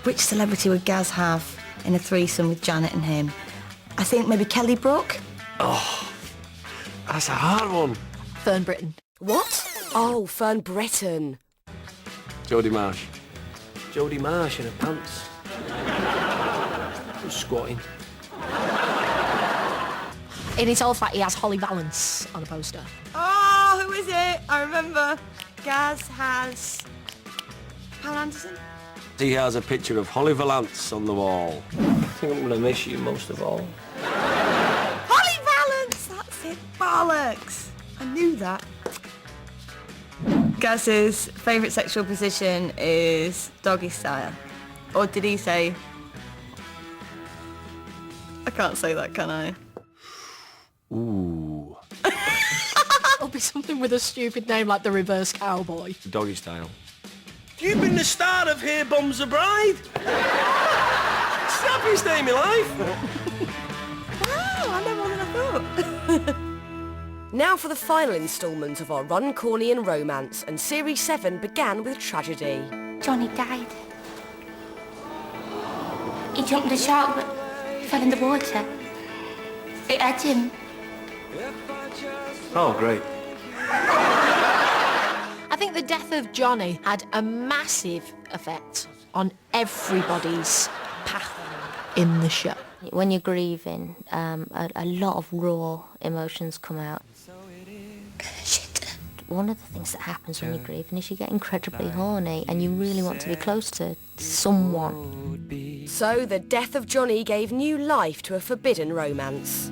Which celebrity would Gaz have in a threesome with Janet and him? I think maybe Kelly Brook. Oh, that's a hard one. Fern Britton. What? Oh, Fern Britton. Jodie Marsh. Jodie Marsh in her pants. Just squatting. In his old flat, he has Holly Valance on a poster. Oh, who is it? I remember. Gaz has... Pamela Anderson? He has a picture of Holly Valance on the wall. I think I'm going to miss you most of all. Holly Valance! That's it. Bollocks. I knew that. Gaz's favourite sexual position is doggy style. Or did he say... I can't say that, can I? Ooh. It'll be something with a stupid name like the Reverse Cowboy. Doggy style. You've been the star of Here Bums a Bride. It's the happiest day in my life. Wow, I know more than I thought. Now for the final instalment of our Runcornian romance, and Series 7 began with tragedy. Johnny died. He jumped the shark, but he fell in the water. It had him. Oh, great. I think the death of Johnny had a massive effect on everybody's path in the show. When you're grieving, a lot of raw emotions come out. Shit. One of the things that happens when you're grieving is you get incredibly horny and you really want to be close to someone. So the death of Johnny gave new life to a forbidden romance.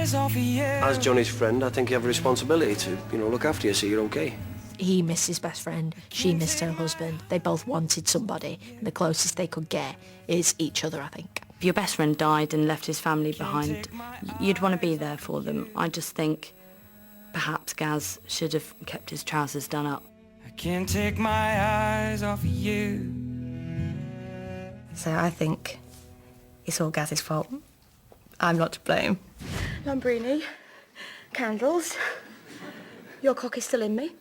As Johnny's friend, I think you have a responsibility to, look after you so you're okay. He missed his best friend, she missed her husband. They both wanted somebody, and the closest they could get is each other, I think. If your best friend died and left his family behind, you'd want to be there for them. I just think perhaps Gaz should have kept his trousers done up. I can't take my eyes off of you. So I think it's all Gaz's fault. I'm not to blame. Lambrini, candles. Your cock is still in me.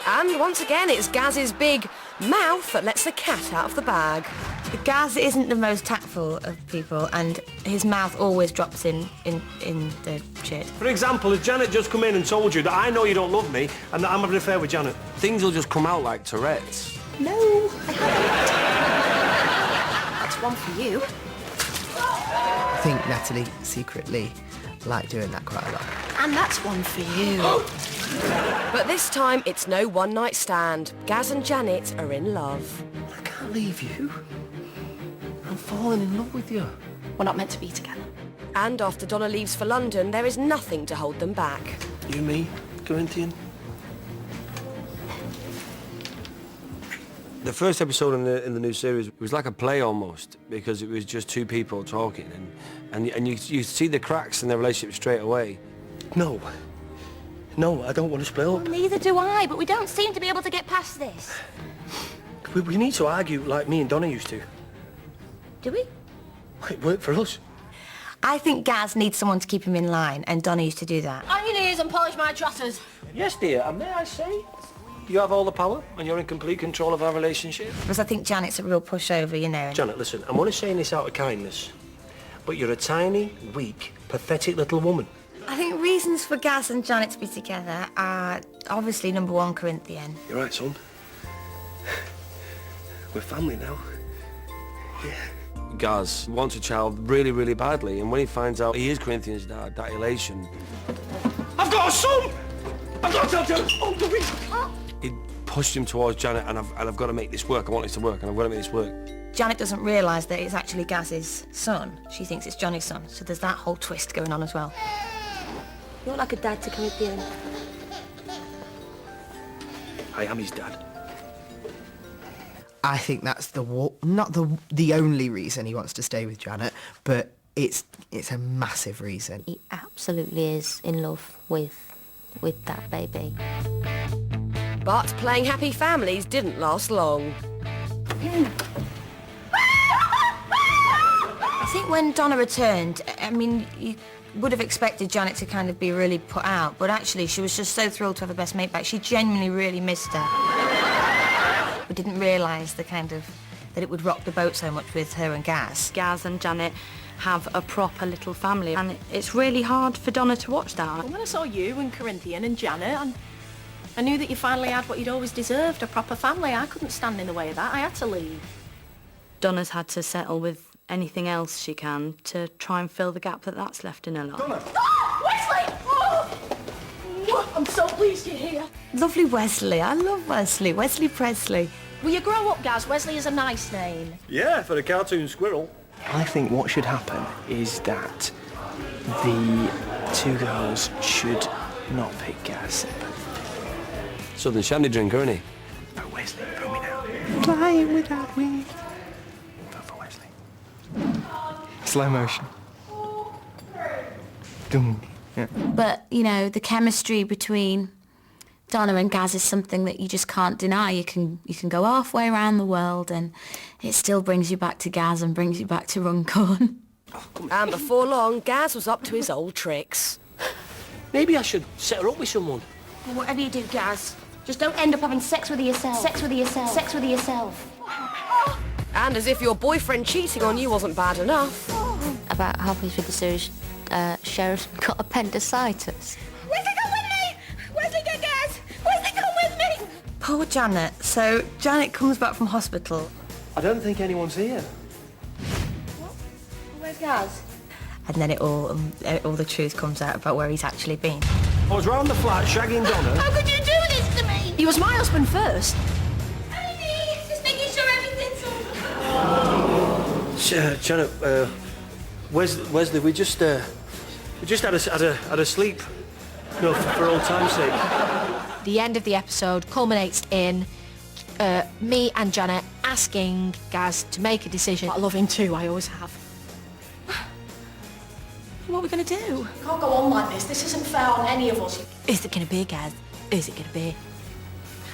And once again, it's Gaz's big mouth that lets the cat out of the bag. Gaz isn't the most tactful of people, and his mouth always drops in the shit. For example, if Janet just come in and told you that I know you don't love me and that I'm having an affair with Janet. Things will just come out like Tourette's. No, I haven't. That's one for you. I think Natalie secretly liked doing that quite a lot. And that's one for you. But this time, it's no one-night stand. Gaz and Janet are in love. I can't leave you. I'm falling in love with you. We're not meant to be together. And after Donna leaves for London, there is nothing to hold them back. You and me, Corinthian. The first episode in the new series was like a play almost, because it was just two people talking, and you see the cracks in their relationship straight away. No, I don't want to split up. Neither do I, but we don't seem to be able to get past this. We need to argue like me and Donna used to. Do we? It worked for us. I think Gaz needs someone to keep him in line, and Donna used to do that. On your knees and polish my trotters. Yes, dear, and may I say, you have all the power and you're in complete control of our relationship. Because I think Janet's a real pushover, you know. Janet, listen, I'm only saying this out of kindness, but you're a tiny, weak, pathetic little woman. I think reasons for Gaz and Janet to be together are obviously number one, Corinthian. You're right, son. We're family now. Yeah. Gaz wants a child really, really badly, and when he finds out he is Corinthian's dad, that elation... I've got a son! I've got to tell Janet! Oh, do we? He pushed him towards Janet, and I've got to make this work. I want this to work, and I've got to make this work. Janet doesn't realise that it's actually Gaz's son. She thinks it's Johnny's son, so there's that whole twist going on as well. You're like a dad to Corinthian. I am his dad. I think that's not the only reason he wants to stay with Janet, but it's a massive reason. He absolutely is in love with that baby. But playing happy families didn't last long. I think when Donna returned, I mean, you would have expected Janet to kind of be really put out, but actually she was just so thrilled to have her best mate back. She genuinely really missed her. We didn't realise the kind of that it would rock the boat so much with her and Gaz. Gaz and Janet have a proper little family, and it's really hard for Donna to watch that. Well, when I saw you and Corinthian and Janet, I knew that you finally had what you'd always deserved, a proper family. I couldn't stand in the way of that. I had to leave. Donna's had to settle with anything else she can to try and fill the gap that's left in her life. Donna! Oh, Wesley! Oh! I'm so pleased you're here. Lovely Wesley. I love Wesley. Wesley Presley. Will you grow up, Gaz? Wesley is a nice name. Yeah, for a cartoon squirrel. I think what should happen is that the two girls should not pick Gaz. Southern shandy drinker, isn't he? But Wesley, throw me now. Flying without wings. Vote for Wesley. Slow motion. Dum. Yeah. But, you know, the chemistry between Donna and Gaz is something that you just can't deny. You can go halfway around the world and it still brings you back to Gaz and brings you back to Runcorn. And before long, Gaz was up to his old tricks. Maybe I should set her up with someone. Well, whatever you do, Gaz, just don't end up having sex with yourself. Sex with yourself. Sex with yourself. And as if your boyfriend cheating on you wasn't bad enough. About halfway through the series, Sheriff's got appendicitis. Wesley, come with me! Wesley, get Gaz! Wesley, come with me! Poor Janet. So, Janet comes back from hospital. I don't think anyone's here. Where's Gaz? And then all the truth comes out about where he's actually been. I was round the flat shagging Donna. How could you do this to me? He was my husband first. Baby, just making sure everything's all... Janet, Wesley, we just had a sleep, you know, for old time's sake. The end of the episode culminates in me and Janet asking Gaz to make a decision. I love him too, I always have. What are we going to do? Can't go on like this. This isn't fair on any of us. Is it going to be Gaz? Is it going to be?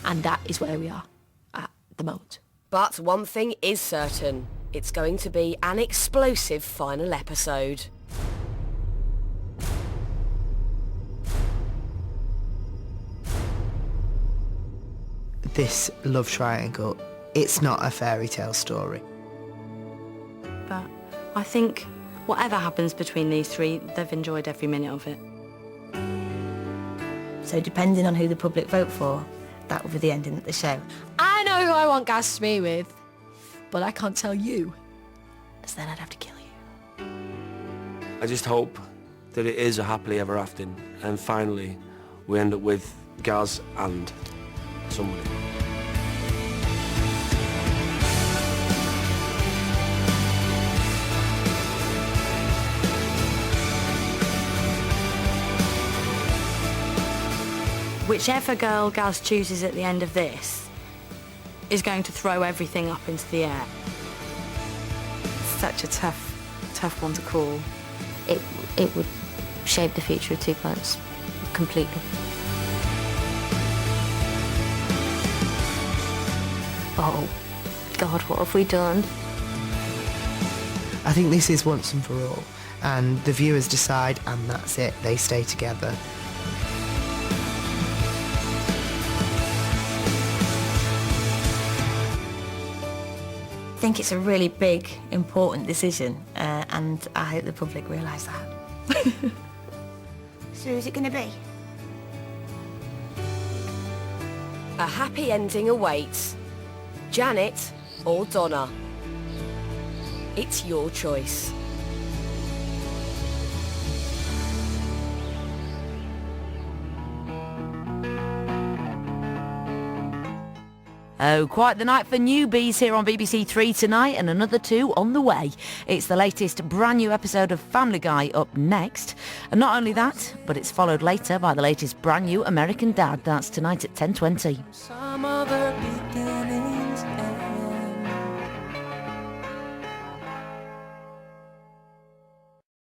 And that is where we are at the moment. But one thing is certain. It's going to be an explosive final episode. This love triangle, it's not a fairy tale story. But I think whatever happens between these three, they've enjoyed every minute of it. So depending on who the public vote for, that will be the ending of the show. I know who I want Gaz to be with, but I can't tell you, because then I'd have to kill you. I just hope that it is a happily ever after, and finally we end up with Gaz and somebody. Whichever girl Gaz chooses at the end of this is going to throw everything up into the air. Such a tough one to call. It would shape the future of 2 Pints completely. Oh, God, what have we done? I think this is once and for all, and the viewers decide, and that's it, they stay together. I think it's a really big, important decision, and I hope the public realise that. So who's it going to be? A happy ending awaits. Janet or Donna. It's your choice. Oh, quite the night for newbies here on BBC Three tonight, and another 2 on the way. It's the latest brand new episode of Family Guy up next. And not only that, but it's followed later by the latest brand new American Dad. That's tonight at 10:20. Some other beginning.